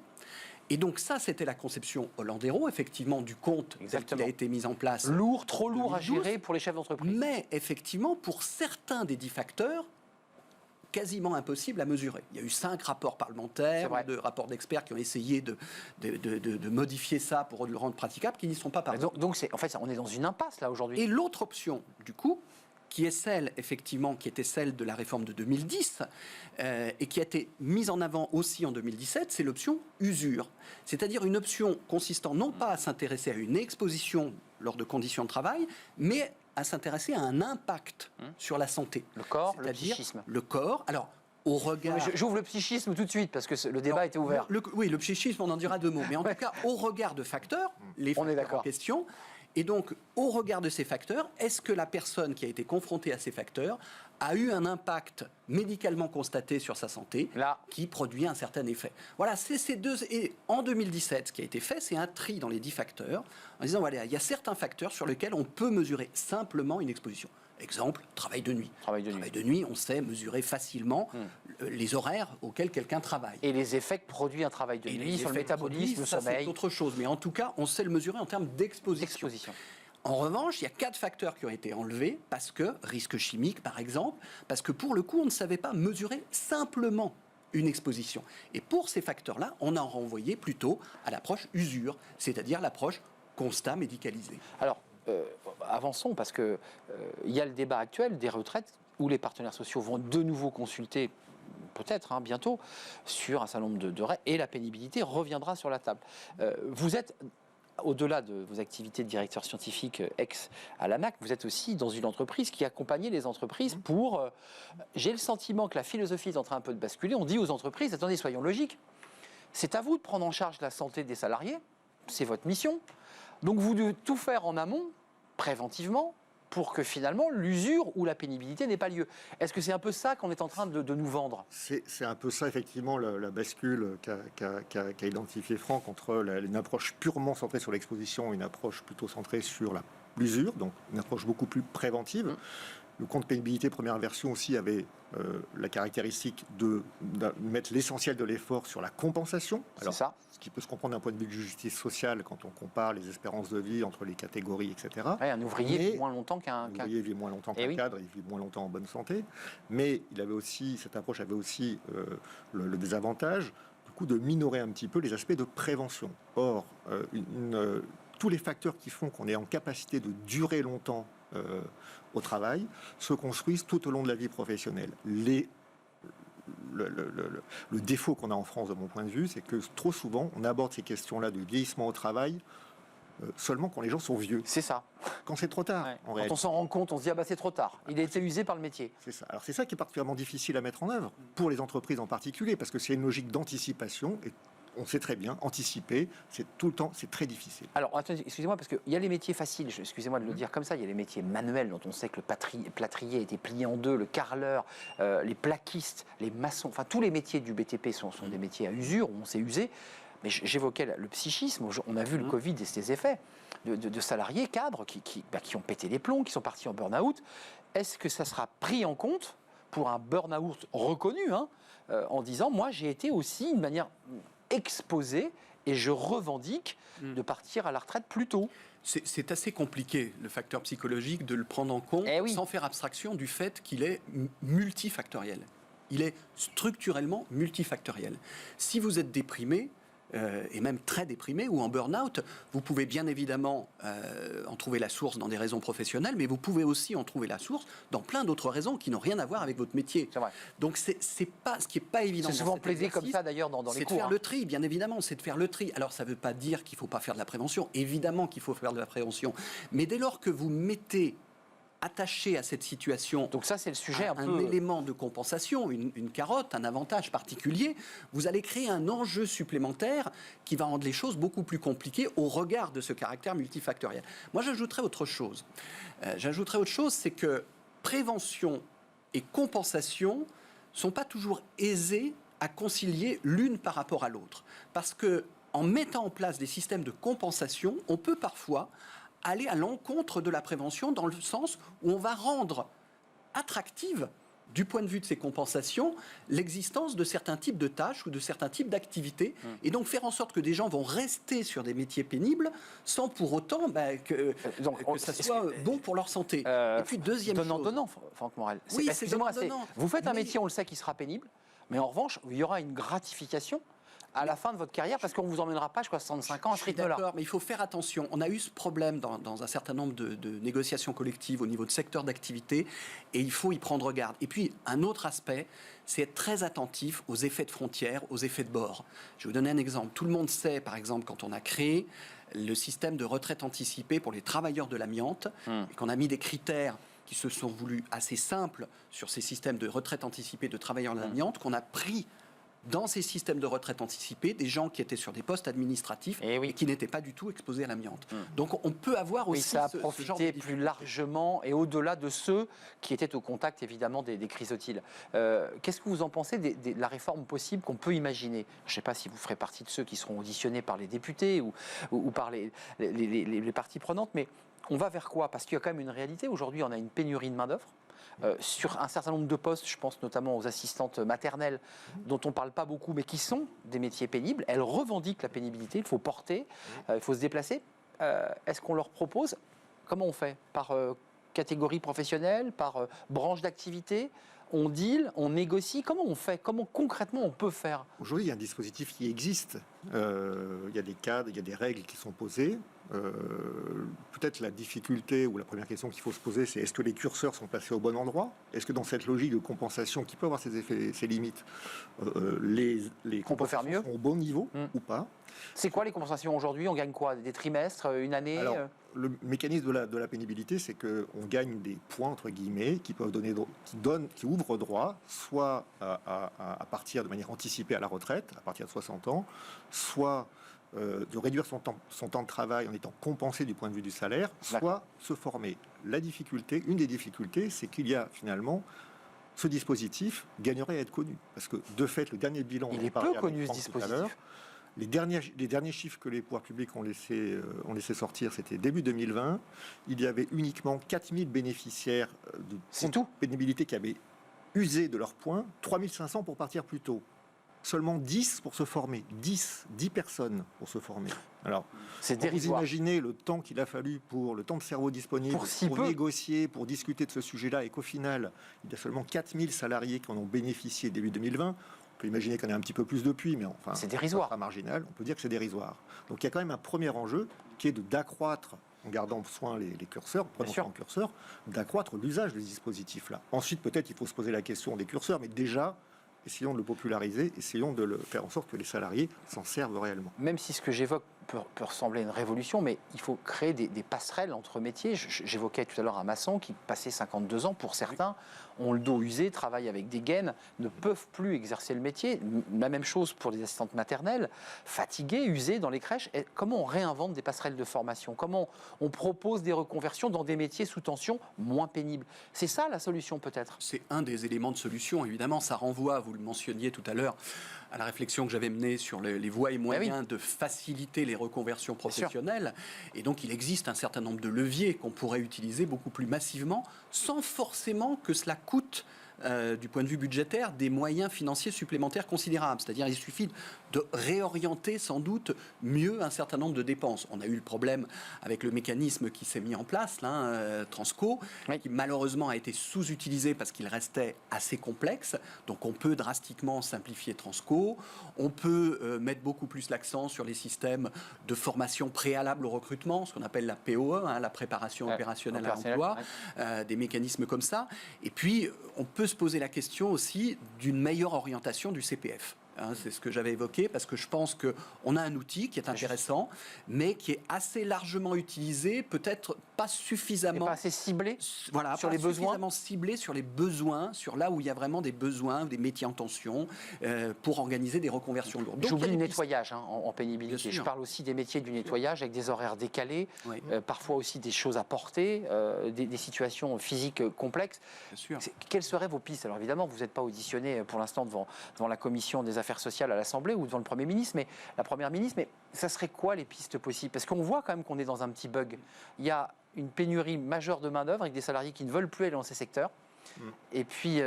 Et donc ça, c'était la conception Hollandero, effectivement, du compte tel qu'il
Exactement.
a été mis en place.
Lourd, trop lourd à
2012,
gérer pour les chefs d'entreprise.
Mais effectivement, pour certains des 10 facteurs, quasiment impossible à mesurer. Il y a eu 5 rapports
C'est
parlementaires,
vrai.
de rapports d'experts qui ont essayé de modifier ça pour le rendre praticable, qui n'y sont pas parvenus.
Donc en fait, on est dans une impasse là aujourd'hui.
Et l'autre option, du coup, qui est celle, effectivement, qui était celle de la réforme de 2010, et qui a été mise en avant aussi en 2017, c'est l'option usure. C'est-à-dire une option consistant non pas à s'intéresser à une exposition lors de conditions de travail, mais à s'intéresser à un impact sur la santé.
Le corps, le
C'est-à-dire
psychisme.
le corps. Alors, au regard...
Mais j'ouvre le psychisme tout de suite parce que le débat était ouvert.
Oui, le psychisme, on en dira 2 mots. Mais en tout cas, au regard de facteurs, les
On est
facteurs
d'accord.
en question. Et donc, au regard de ces facteurs, est-ce que la personne qui a été confrontée à ces facteurs a eu un impact médicalement constaté sur sa santé
Là.
qui produit un certain effet? Voilà, c'est ces deux. Et en 2017, ce qui a été fait, c'est un tri dans les 10 facteurs, en disant voilà, il y a certains facteurs sur lesquels on peut mesurer simplement une exposition. Exemple, travail de nuit.
Travail de nuit.
Travail de nuit, on sait mesurer facilement les horaires auxquels quelqu'un travaille.
Et les effets que produit un travail de
Et
nuit
les
sur le
effets
métabolisme,
produits,
le
ça,
sommeil.
c'est autre chose. Mais en tout cas, on sait le mesurer en termes d'exposition.
Exposition.
En revanche, il y a 4 facteurs qui ont été enlevés parce que, risque chimique par exemple, parce que pour le coup, on ne savait pas mesurer simplement une exposition. Et pour ces facteurs-là, on a renvoyé plutôt à l'approche usure, c'est-à-dire l'approche constat médicalisé.
Alors, avançons parce que il y a le débat actuel des retraites où les partenaires sociaux vont de nouveau consulter, peut-être bientôt, sur un certain nombre de règles et la pénibilité reviendra sur la table. Vous êtes, au-delà de vos activités de directeur scientifique ex à l'ANAC, vous êtes aussi dans une entreprise qui accompagnait les entreprises pour... J'ai le sentiment que la philosophie est en train un peu de basculer. On dit aux entreprises, attendez, soyons logiques, c'est à vous de prendre en charge la santé des salariés, c'est votre mission. Donc vous devez tout faire en amont, préventivement, pour que finalement l'usure ou la pénibilité n'ait pas lieu. Est-ce que c'est un peu ça qu'on est en train de nous vendre?
C'est un peu ça, effectivement, la bascule qu'a identifié Franck entre une approche purement centrée sur l'exposition et une approche plutôt centrée sur l'usure, donc une approche beaucoup plus préventive. Le compte pénibilité première version aussi avait la caractéristique de mettre l'essentiel de l'effort sur la compensation.
C'est ça.
Ce qui peut se comprendre d'un point de vue de justice sociale quand on compare les espérances de vie entre les catégories, etc.
Ouais, un ouvrier
Mais
vit moins longtemps qu'un...
Un ouvrier vit moins longtemps
Eh
qu'un
oui.
cadre, il vit moins longtemps en bonne santé. Mais il avait aussi, cette approche avait aussi le désavantage du coup, de minorer un petit peu les aspects de prévention. Or, tous les facteurs qui font qu'on est en capacité de durer longtemps au travail se construisent tout au long de la vie professionnelle. Le défaut qu'on a en France, de mon point de vue, c'est que trop souvent, on aborde ces questions-là de vieillissement au travail seulement quand les gens sont vieux.
C'est ça.
Quand c'est trop tard,
Ouais.
en
Quand
réalité.
on s'en rend compte, on se dit, ah bah c'est trop tard. Il a été usé par le métier.
C'est ça. Alors c'est ça qui est particulièrement difficile à mettre en œuvre, pour les entreprises en particulier, parce que c'est une logique d'anticipation, et on sait très bien, anticiper, c'est tout le temps, c'est très difficile.
Alors, attendez, excusez-moi, parce qu'il y a les métiers faciles, excusez-moi de le dire comme ça, il y a les métiers manuels dont on sait que le plâtrier a été plié en deux, le carreleur, les plaquistes, les maçons, enfin tous les métiers du BTP sont des métiers à usure, où on s'est usé. Mais j'évoquais le psychisme, on a vu le Covid et ses effets de salariés, cadres, qui ont pété les plombs, qui sont partis en burn-out. Est-ce que ça sera pris en compte pour un burn-out reconnu, en disant, moi j'ai été aussi de manière exposé et je revendique de partir à la retraite plus tôt?
C'est assez compliqué, le facteur psychologique, de le prendre en compte
Eh oui.
sans faire abstraction du fait qu'il est multifactoriel. Il est structurellement multifactoriel. Si vous êtes déprimé, et même très déprimé ou en burn-out, vous pouvez bien évidemment en trouver la source dans des raisons professionnelles, mais vous pouvez aussi en trouver la source dans plein d'autres raisons qui n'ont rien à voir avec votre métier.
C'est vrai.
Donc c'est pas ce qui est pas évident.
C'est
dans
souvent
cet
plaidé comme
exercice.
ça d'ailleurs dans les
C'est de
cours.
faire le tri, bien évidemment, c'est de faire le tri. Alors ça ne veut pas dire qu'il ne faut pas faire de la prévention, évidemment qu'il faut faire de la prévention, mais dès lors que vous mettez attacher à cette situation
Donc ça, c'est le sujet un
un
peu...
élément de compensation, une carotte, un avantage particulier, vous allez créer un enjeu supplémentaire qui va rendre les choses beaucoup plus compliquées au regard de ce caractère multifactoriel. Moi, j'ajouterais autre chose. C'est que prévention et compensation sont pas toujours aisées à concilier l'une par rapport à l'autre. Parce que en mettant en place des systèmes de compensation, on peut parfois aller à l'encontre de la prévention dans le sens où on va rendre attractive, du point de vue de ces compensations, l'existence de certains types de tâches ou de certains types d'activités, et donc faire en sorte que des gens vont rester sur des métiers pénibles sans pour autant que ça soit bon pour leur santé. Et puis deuxième chose...
Donnant, Franck Morel.
Oui, c'est
Excusez-moi,
donnant.
vous faites un métier, on le sait, qui sera pénible, mais en revanche, il y aura une gratification à la fin de votre carrière, parce qu'on ne vous emmènera pas jusqu'à 65 ans à ce rythme-là.
D'accord, mais il faut faire attention. On a eu ce problème dans un certain nombre de négociations collectives au niveau de secteur d'activité, et il faut y prendre garde. Et puis, un autre aspect, c'est être très attentif aux effets de frontière, aux effets de bord. Je vais vous donner un exemple. Tout le monde sait, par exemple, quand on a créé le système de retraite anticipée pour les travailleurs de l'amiante, et qu'on a mis des critères qui se sont voulus assez simples sur ces systèmes de retraite anticipée de travailleurs de l'amiante, qu'on a pris dans ces systèmes de retraite anticipée des gens qui étaient sur des postes administratifs et qui n'étaient pas du tout exposés à l'amiante. Donc on peut avoir aussi
ça a
ce
profité
genre de
plus largement et au-delà de ceux qui étaient au contact évidemment des chrysotiles. Qu'est-ce que vous en pensez de la réforme possible qu'on peut imaginer? Je ne sais pas si vous ferez partie de ceux qui seront auditionnés par les députés ou par les parties prenantes, mais on va vers quoi? Parce qu'il y a quand même une réalité. Aujourd'hui, on a une pénurie de main-d'œuvre. Sur un certain nombre de postes, je pense notamment aux assistantes maternelles, dont on ne parle pas beaucoup, mais qui sont des métiers pénibles. Elles revendiquent la pénibilité, il faut porter, il faut se déplacer. Est-ce qu'on leur propose? Comment on fait? Par catégorie professionnelle, par branche d'activité? On deal, on négocie? Comment on fait? Comment concrètement on peut faire?
Aujourd'hui, il y a un dispositif qui existe. Il y a des cadres, il y a des règles qui sont posées. Peut-être la difficulté ou la première question qu'il faut se poser, c'est est-ce que les curseurs sont placés au bon endroit? Est-ce que dans cette logique de compensation qui peut avoir ses effets, ses limites, les compensations sont au bon niveau ou pas?
C'est quoi les compensations aujourd'hui? On gagne quoi? Des trimestres? Une année?
Alors, le mécanisme de la pénibilité, c'est qu'on gagne des points, entre guillemets, qui peuvent qui ouvrent droit soit à partir de manière anticipée à la retraite, à partir de 60 ans, soit de réduire son temps de travail en étant compensé du point de vue du salaire, soit se former. Une des difficultés, c'est qu'il y a finalement ce dispositif gagnerait à être connu. Parce que, de fait, le dernier bilan...
Il est peu connu, ce dispositif.
Les derniers chiffres que les pouvoirs publics ont laissé sortir, c'était début 2020. Il y avait uniquement 4000 bénéficiaires de pénibilité qui avaient usé de leurs points, 3500 pour partir plus tôt. Seulement 10 pour se former. 10 personnes pour se former. Alors, vous imaginez le temps qu'il a fallu le temps de cerveau disponible pour négocier, pour discuter de ce sujet-là, et qu'au final, il y a seulement 4000 salariés qui en ont bénéficié début 2020. On peut imaginer qu'on ait un petit peu plus depuis, mais enfin,
c'est dérisoire.
Pas marginal. On peut dire que c'est dérisoire. Donc il y a quand même un premier enjeu qui est d'accroître, en gardant soin les curseurs, prenant soin en curseur, d'accroître l'usage des dispositifs-là. Ensuite, peut-être il faut se poser la question des curseurs, mais déjà, essayons de le populariser, essayons de le faire en sorte que les salariés s'en servent réellement.
Même si ce que j'évoque peut ressembler à une révolution, mais il faut créer des passerelles entre métiers. J'évoquais tout à l'heure un maçon qui, passé 52 ans, pour certains, ont le dos usé, travaillent avec des gaines, ne peuvent plus exercer le métier. La même chose pour les assistantes maternelles, fatiguées, usées dans les crèches. Et comment on réinvente des passerelles de formation? Comment on propose des reconversions dans des métiers sous tension moins pénibles? C'est ça la solution peut-être? C'est
un des éléments de solution, évidemment. Ça renvoie, vous le mentionniez tout à l'heure, à la réflexion que j'avais menée sur les voies et moyens de faciliter les reconversions professionnelles. Et donc, il existe un certain nombre de leviers qu'on pourrait utiliser beaucoup plus massivement, sans forcément que cela coûte, du point de vue budgétaire, des moyens financiers supplémentaires considérables. C'est-à-dire, il suffit de réorienter sans doute mieux un certain nombre de dépenses. On a eu le problème avec le mécanisme qui s'est mis en place, Transco, qui malheureusement a été sous-utilisé parce qu'il restait assez complexe. Donc on peut drastiquement simplifier Transco. On peut mettre beaucoup plus l'accent sur les systèmes de formation préalable au recrutement, ce qu'on appelle la POE, la préparation opérationnelle à l'emploi, des mécanismes comme ça. Et puis, on peut se poser la question aussi d'une meilleure orientation du CPF. hein, c'est ce que j'avais évoqué, parce que je pense qu'on a un outil qui est intéressant, mais qui est assez largement utilisé, peut-être pas suffisamment...
Et pas assez ciblé
voilà,
sur
pas
les besoins.
Suffisamment ciblé sur les besoins, sur là où il y a vraiment des besoins, des métiers en tension, pour organiser des reconversions lourdes. Donc,
j'oublie le nettoyage en pénibilité.
Bien sûr.
Je parle aussi des métiers du nettoyage avec des horaires décalés,
Oui.
parfois aussi des choses à porter, des situations physiques complexes.
Bien sûr.
Quelles seraient vos pistes? Alors évidemment, vous n'êtes pas auditionné pour l'instant devant la commission des affaires sociales à l'Assemblée ou devant le Premier ministre, mais la Première ministre, mais ça serait quoi les pistes possibles? Parce qu'on voit quand même qu'on est dans un petit bug. Il y a une pénurie majeure de main-d'œuvre avec des salariés qui ne veulent plus aller dans ces secteurs. Et puis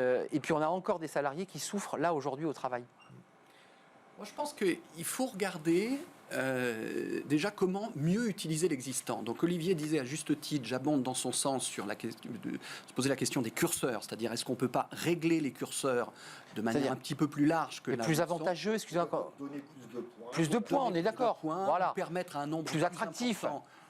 on a encore des salariés qui souffrent là aujourd'hui au travail.
Moi, je pense qu'il faut regarder déjà comment mieux utiliser l'existant. Donc Olivier disait à juste titre, j'abonde dans son sens sur la question de se poser la question des curseurs, c'est-à-dire est-ce qu'on ne peut pas régler les curseurs de manière un petit peu plus large que la
plus avantageux, excusez-moi encore. Plus de points, on est d'accord. Voilà.
Permettre à un nombre
plus attractif.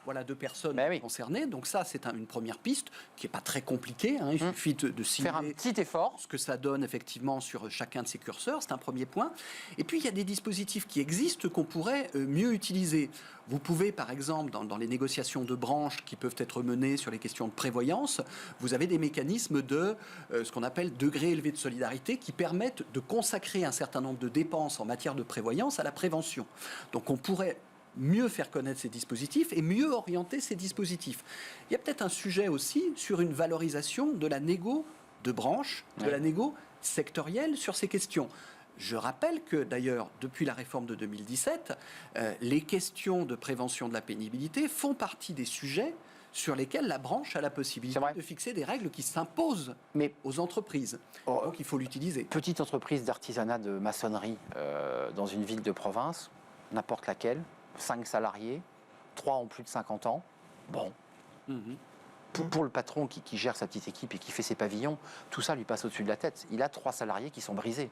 Voilà, de personnes
Ben oui.
concernées. Donc ça, c'est une première piste qui n'est pas très compliquée. Hein. Il suffit de cibler
faire un petit effort.
Ce que ça donne effectivement sur chacun de ces curseurs. C'est un premier point. Et puis, il y a des dispositifs qui existent qu'on pourrait mieux utiliser. Vous pouvez, par exemple, dans les négociations de branches qui peuvent être menées sur les questions de prévoyance, vous avez des mécanismes de ce qu'on appelle degré élevé de solidarité qui permettent de consacrer un certain nombre de dépenses en matière de prévoyance à la prévention. Donc, on pourrait mieux faire connaître ces dispositifs et mieux orienter ces dispositifs. Il y a peut-être un sujet aussi sur une valorisation de la négo de branche, de la négo sectorielle sur ces questions. Je rappelle que d'ailleurs, depuis la réforme de 2017, les questions de prévention de la pénibilité font partie des sujets sur lesquels la branche a la possibilité de fixer des règles qui s'imposent aux entreprises. Donc il faut l'utiliser.
Petite entreprise d'artisanat de maçonnerie dans une ville de province, n'importe laquelle, 5 salariés, 3 ont plus de 50 ans. Bon. Pour le patron qui gère sa petite équipe et qui fait ses pavillons, tout ça lui passe au-dessus de la tête. Il a 3 salariés qui sont brisés,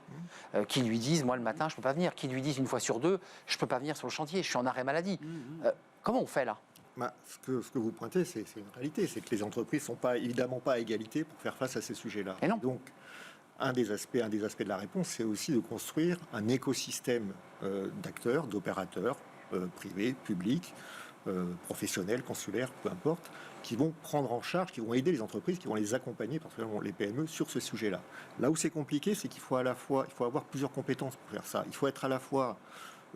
qui lui disent, moi le matin, je ne peux pas venir. Qui lui disent une fois sur 2, je ne peux pas venir sur le chantier, je suis en arrêt maladie. Comment on fait là?
Ce que vous pointez, c'est une réalité. C'est que les entreprises ne sont évidemment pas à égalité pour faire face à ces sujets-là.
Et non.
Donc, un des aspects de la réponse, c'est aussi de construire un écosystème d'acteurs, d'opérateurs, privés, publics, professionnels, consulaires, peu importe, qui vont prendre en charge, qui vont aider les entreprises, qui vont les accompagner, particulièrement les PME, sur ce sujet-là. Là où c'est compliqué, c'est qu'il faut avoir plusieurs compétences pour faire ça. Il faut être à la fois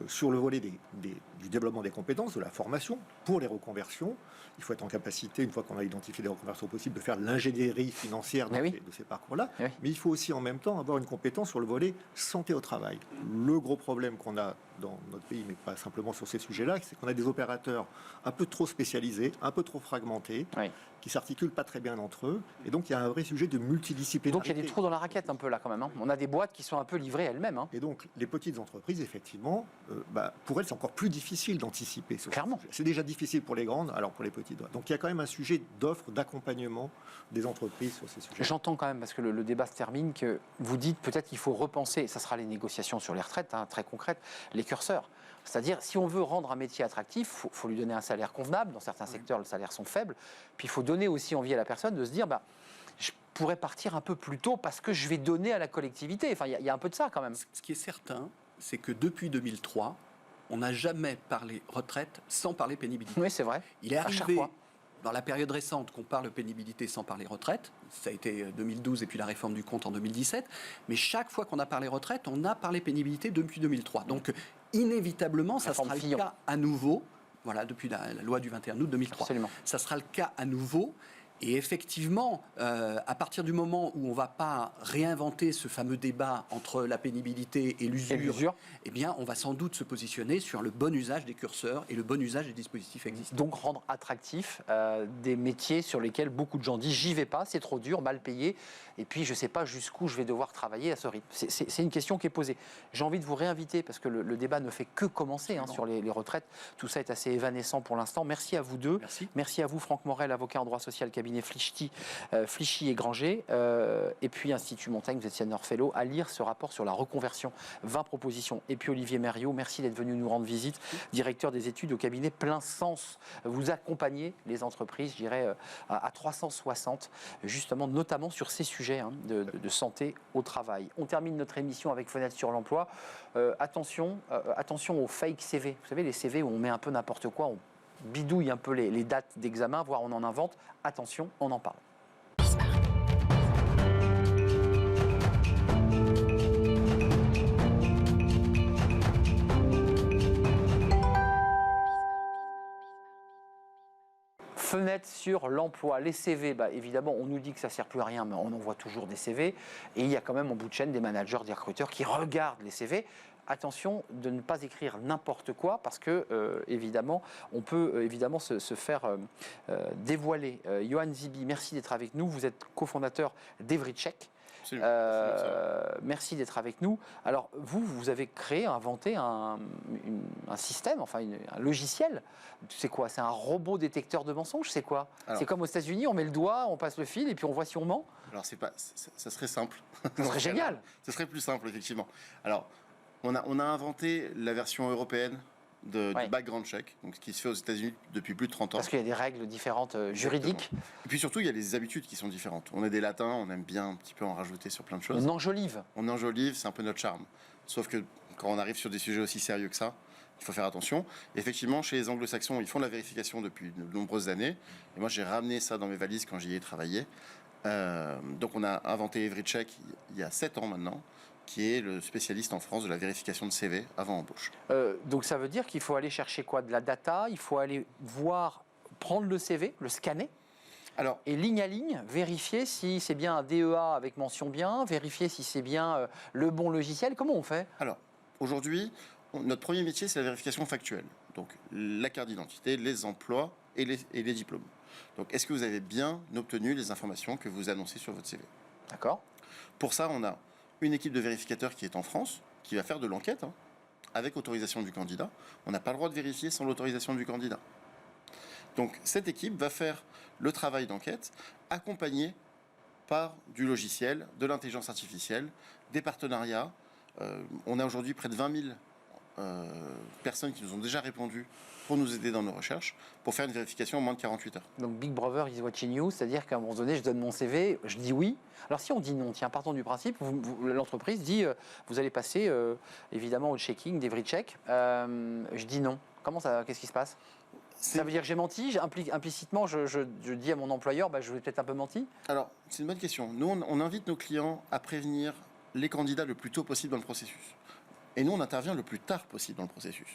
sur le volet du développement des compétences, de la formation pour les reconversions. Il faut être en capacité, une fois qu'on a identifié des reconversions possibles, de faire l'ingénierie financière de ces parcours-là. Mais il faut aussi en même temps avoir une compétence sur le volet santé au travail. Le gros problème qu'on a dans notre pays, mais pas simplement sur ces sujets-là, c'est qu'on a des opérateurs un peu trop spécialisés, un peu trop fragmentés, qui s'articulent pas très bien entre eux. Et donc, il y a un vrai sujet de multidisciplinarité.
Donc, il y a des trous dans la raquette un peu là quand même. On a des boîtes qui sont un peu livrées elles-mêmes.
Et donc, les petites entreprises, effectivement, pour elles, c'est encore plus difficile d'anticiper.
Clairement.
C'est déjà difficile pour les grandes, alors pour les petites. Donc, il y a quand même un sujet d'offre, d'accompagnement des entreprises sur ces sujets.
J'entends quand même, parce que le débat se termine, que vous dites peut-être qu'il faut repenser, ça sera les négociations sur les retraites, très concrètes, les curseurs. C'est-à-dire, si on veut rendre un métier attractif, il faut lui donner un salaire convenable. Dans certains secteurs, les salaires sont faibles. Puis il faut donner aussi envie à la personne de se dire, je pourrais partir un peu plus tôt parce que je vais donner à la collectivité. Enfin, il y a un peu de ça quand même.
Ce qui est certain, c'est que depuis 2003, on n'a jamais parlé retraite sans parler pénibilité.
Oui, c'est vrai.
Il est arrivé dans la période récente qu'on parle pénibilité sans parler retraite. Ça a été 2012 et puis la réforme du compte en 2017. Mais chaque fois qu'on a parlé retraite, on a parlé pénibilité depuis 2003. Donc, inévitablement, ça sera le cas à nouveau. Voilà, depuis la loi du 21 août 2003.
Absolument.
Ça sera le cas à nouveau. Et effectivement, à partir du moment où on ne va pas réinventer ce fameux débat entre la pénibilité et l'usure, eh bien, on va sans doute se positionner sur le bon usage des curseurs et le bon usage des dispositifs existants.
Donc rendre attractif des métiers sur lesquels beaucoup de gens disent j'y vais pas, c'est trop dur, mal payé, et puis je ne sais pas jusqu'où je vais devoir travailler à ce rythme. C'est une question qui est posée. J'ai envie de vous réinviter parce que le débat ne fait que commencer sur les retraites. Tout ça est assez évanescent pour l'instant. Merci à vous deux.
Merci.
Merci à vous Franck Morel, avocat en droit social, cabinet cabinet Flichy et Granger. Et puis Institut Montaigne, vous êtes senior fellow, à lire ce rapport sur la reconversion. 20 propositions. Et puis Olivier Mériot, merci d'être venu nous rendre visite, directeur des études au cabinet Plein Sens. Vous accompagnez les entreprises, je dirais, à 360, justement, notamment sur ces sujets de santé au travail. On termine notre émission avec Fenêtre sur l'emploi. Attention aux fake CV. Vous savez, les CV où on met un peu n'importe quoi, on bidouille un peu les dates d'examen, voire on en invente. Attention, on en parle. Fenêtre sur l'emploi, les CV, évidemment, on nous dit que ça ne sert plus à rien, mais on envoie toujours des CV. Et il y a quand même en bout de chaîne des managers, des recruteurs qui regardent les CV. Attention de ne pas écrire n'importe quoi parce que, évidemment, on peut évidemment se faire dévoiler. Johan Zibi, merci d'être avec nous. Vous êtes cofondateur d'Evrycheck. Merci d'être avec nous. Alors, vous avez inventé un système, enfin un logiciel. C'est quoi? C'est un robot détecteur de mensonges? C'est quoi? C'est comme aux États-Unis, on met le doigt, on passe le fil et puis on voit si on ment?
Alors, ça serait simple.
Ça serait génial.
Ça serait plus simple, effectivement. Alors, on a inventé la version européenne du background check, donc, qui se fait aux États-Unis depuis plus de 30 ans.
Parce qu'il y a des règles différentes juridiques.
Et puis surtout, il y a des habitudes qui sont différentes. On est des latins, on aime bien un petit peu en rajouter sur plein de choses.
On enjolive.
On enjolive, c'est un peu notre charme. Sauf que quand on arrive sur des sujets aussi sérieux que ça, il faut faire attention. Et effectivement, chez les anglo-saxons, ils font de la vérification depuis de nombreuses années. Et moi, j'ai ramené ça dans mes valises quand j'y ai travaillé. Donc on a inventé Evrycheck il y a 7 ans maintenant, qui est le spécialiste en France de la vérification de CV avant embauche.
Donc ça veut dire qu'il faut aller chercher quoi? De la data, il faut aller prendre le CV, le scanner, et ligne à ligne, vérifier si c'est bien un DEA avec mention bien, vérifier si c'est bien le bon logiciel. Comment on fait?
Alors, aujourd'hui, notre premier métier, c'est la vérification factuelle. Donc, la carte d'identité, les emplois et les diplômes. Donc, est-ce que vous avez bien obtenu les informations que vous annoncez sur votre CV?
D'accord.
Pour ça, on a une équipe de vérificateurs qui est en France, qui va faire de l'enquête, avec autorisation du candidat. On n'a pas le droit de vérifier sans l'autorisation du candidat. Donc, cette équipe va faire le travail d'enquête, accompagné par du logiciel, de l'intelligence artificielle, des partenariats. On a aujourd'hui près de 20 000 personnes qui nous ont déjà répondu pour nous aider dans nos recherches, pour faire une vérification en moins de 48 heures.
Donc Big Brother is watching you, c'est-à-dire qu'à un moment donné, je donne mon CV, je dis oui. Alors si on dit non, tiens, partons du principe, l'entreprise dit, vous allez passer évidemment au checking d'Evrycheck. Je dis non. Qu'est-ce qui se passe? Ça veut dire que j'ai menti? Implicitement, je dis à mon employeur, je vais peut-être un peu menti?
Alors, c'est une bonne question. Nous, on invite nos clients à prévenir les candidats le plus tôt possible dans le processus. Et nous, on intervient le plus tard possible dans le processus.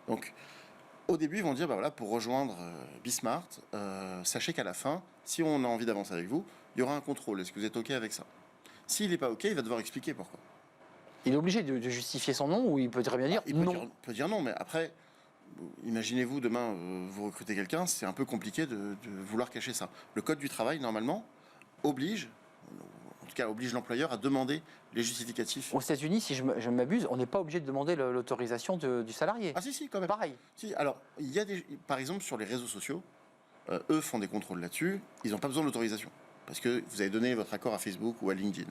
Donc, au début, ils vont dire, pour rejoindre Bismart, sachez qu'à la fin, si on a envie d'avancer avec vous, il y aura un contrôle. Est-ce que vous êtes OK avec ça? S'il n'est pas OK, il va devoir expliquer pourquoi.
Il est obligé de justifier son nom ou il peut très bien dire non?
Il peut dire non, mais après, imaginez-vous, demain, vous recrutez quelqu'un, c'est un peu compliqué de vouloir cacher ça. Le Code du travail, normalement, oblige l'employeur à demander les justificatifs.
Aux États-Unis, si je m'abuse, on n'est pas obligé de demander l'autorisation du salarié.
Ah si, quand même.
Pareil.
Si, alors, il y a par exemple, sur les réseaux sociaux, eux font des contrôles là-dessus, ils n'ont pas besoin d'autorisation. Parce que vous avez donné votre accord à Facebook ou à LinkedIn.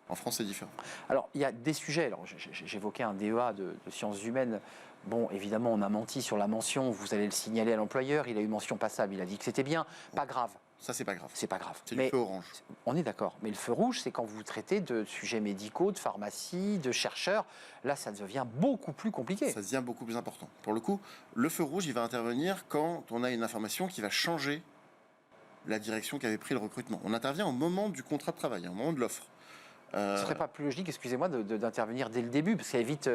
En France, c'est différent.
Alors, il y a des sujets. Alors, j'évoquais un DEA de sciences humaines. Bon, évidemment, on a menti sur la mention. Vous allez le signaler à l'employeur. Il a eu mention passable. Il a dit que c'était bien. Pas grave.
Ça, c'est pas grave.
C'est pas grave.
C'est le feu orange.
On est d'accord. Mais le feu rouge, c'est quand vous traitez de sujets médicaux, de pharmacie, de chercheurs. Là, ça devient beaucoup plus compliqué.
Ça devient beaucoup plus important. Pour le coup, le feu rouge, il va intervenir quand on a une information qui va changer la direction qu'avait pris le recrutement. On intervient au moment du contrat de travail, au moment de l'offre.
Ce ne serait pas plus logique, excusez-moi, d'intervenir dès le début, parce que ça évite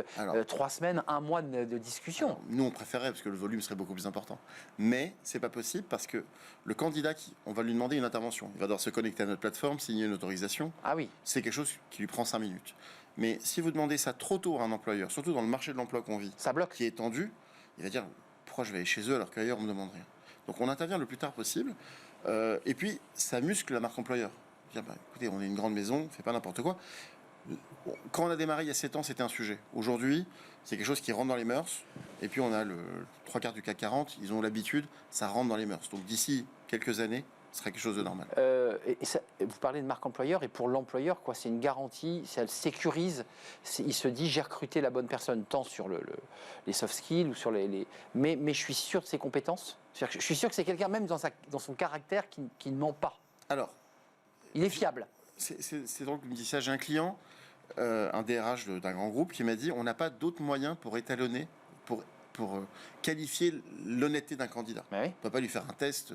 3 semaines, 1 mois de discussion.
Alors, nous, on préférait, parce que le volume serait beaucoup plus important. Mais c'est pas possible, parce que le candidat, on va lui demander une intervention. Il va devoir se connecter à notre plateforme, signer une autorisation.
Ah oui.
C'est quelque chose qui lui prend 5 minutes. Mais si vous demandez ça trop tôt à un employeur, surtout dans le marché de l'emploi qu'on vit,
ça bloque.
Qui est tendu, il va dire, pourquoi je vais aller chez eux alors qu'ailleurs on me demande rien. Donc on intervient le plus tard possible. Et puis, ça muscle la marque employeur. Dire, écoutez, on est une grande maison, on ne fait pas n'importe quoi. Quand on a démarré il y a 7 ans, c'était un sujet. Aujourd'hui, c'est quelque chose qui rentre dans les mœurs. Et puis, on a le 3/4 du CAC 40, ils ont l'habitude, ça rentre dans les mœurs. Donc, d'ici quelques années, ce serait quelque chose de normal.
Vous parlez de marque employeur, et pour l'employeur, quoi, c'est une garantie, ça le sécurise. Il se dit, j'ai recruté la bonne personne, tant sur les soft skills ou sur mais je suis sûr de ses compétences. Je suis sûr que c'est quelqu'un même dans son caractère qui ne ment pas.
Alors,
il est fiable.
C'est drôle que vous me disiez ça. J'ai un client, un DRH d'un grand groupe, qui m'a dit, on n'a pas d'autres moyens pour étalonner, pour qualifier l'honnêteté d'un candidat.
Oui.
On ne peut pas lui faire un test,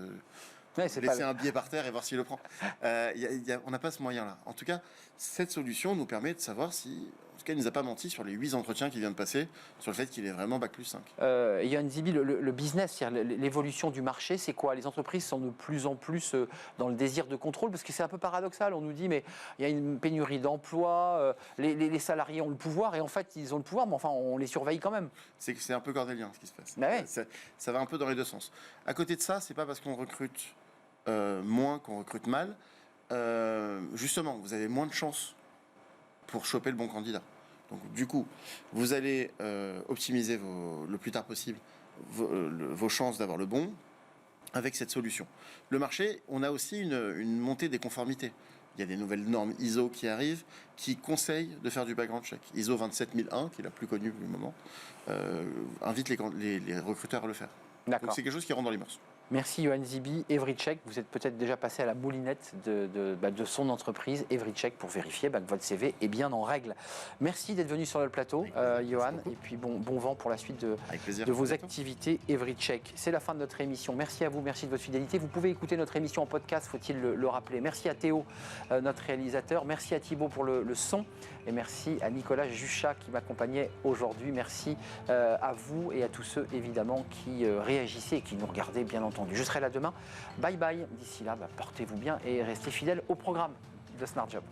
laisser
un billet par terre et voir s'il le prend. On n'a pas ce moyen-là. En tout cas, cette solution nous permet de savoir si... En tout cas, il ne nous a pas menti sur les 8 entretiens qu'il vient de passer, sur le fait qu'il est vraiment Bac+5.
Yoann Zibi, le business, c'est-à-dire l'évolution du marché, c'est quoi? Les entreprises sont de plus en plus dans le désir de contrôle, parce que c'est un peu paradoxal. On nous dit, mais il y a une pénurie d'emplois, les salariés ont le pouvoir, et en fait, ils ont le pouvoir, mais enfin, on les surveille quand même.
C'est un peu cordélien, ce qui se passe.
Bah ouais.
Ça va un peu dans les deux sens. À côté de ça, c'est pas parce qu'on recrute moins qu'on recrute mal. Justement, vous avez moins de chances pour choper le bon candidat. Donc, du coup, vous allez optimiser le plus tard possible vos chances d'avoir le bon avec cette solution. Le marché, on a aussi une montée des conformités. Il y a des nouvelles normes ISO qui arrivent, qui conseillent de faire du background check. ISO 27001, qui est la plus connue pour le moment, invite les recruteurs à le faire. Donc c'est quelque chose qui rentre dans les mœurs.
Merci Yoann Zibi. Everycheck, vous êtes peut-être déjà passé à la moulinette de son entreprise, Everycheck, pour vérifier que votre CV est bien en règle. Merci d'être venu sur le plateau, Yoann, et puis bon vent pour la suite de vos activités Everycheck. C'est la fin de notre émission. Merci à vous, merci de votre fidélité. Vous pouvez écouter notre émission en podcast, faut-il le rappeler. Merci à Théo, notre réalisateur. Merci à Thibaut pour le son. Et merci à Nicolas Juchat qui m'accompagnait aujourd'hui. Merci à vous et à tous ceux, évidemment, qui réagissaient et qui nous regardaient, bien entendu. Je serai là demain. Bye bye. D'ici là, portez-vous bien et restez fidèles au programme de Smart Job.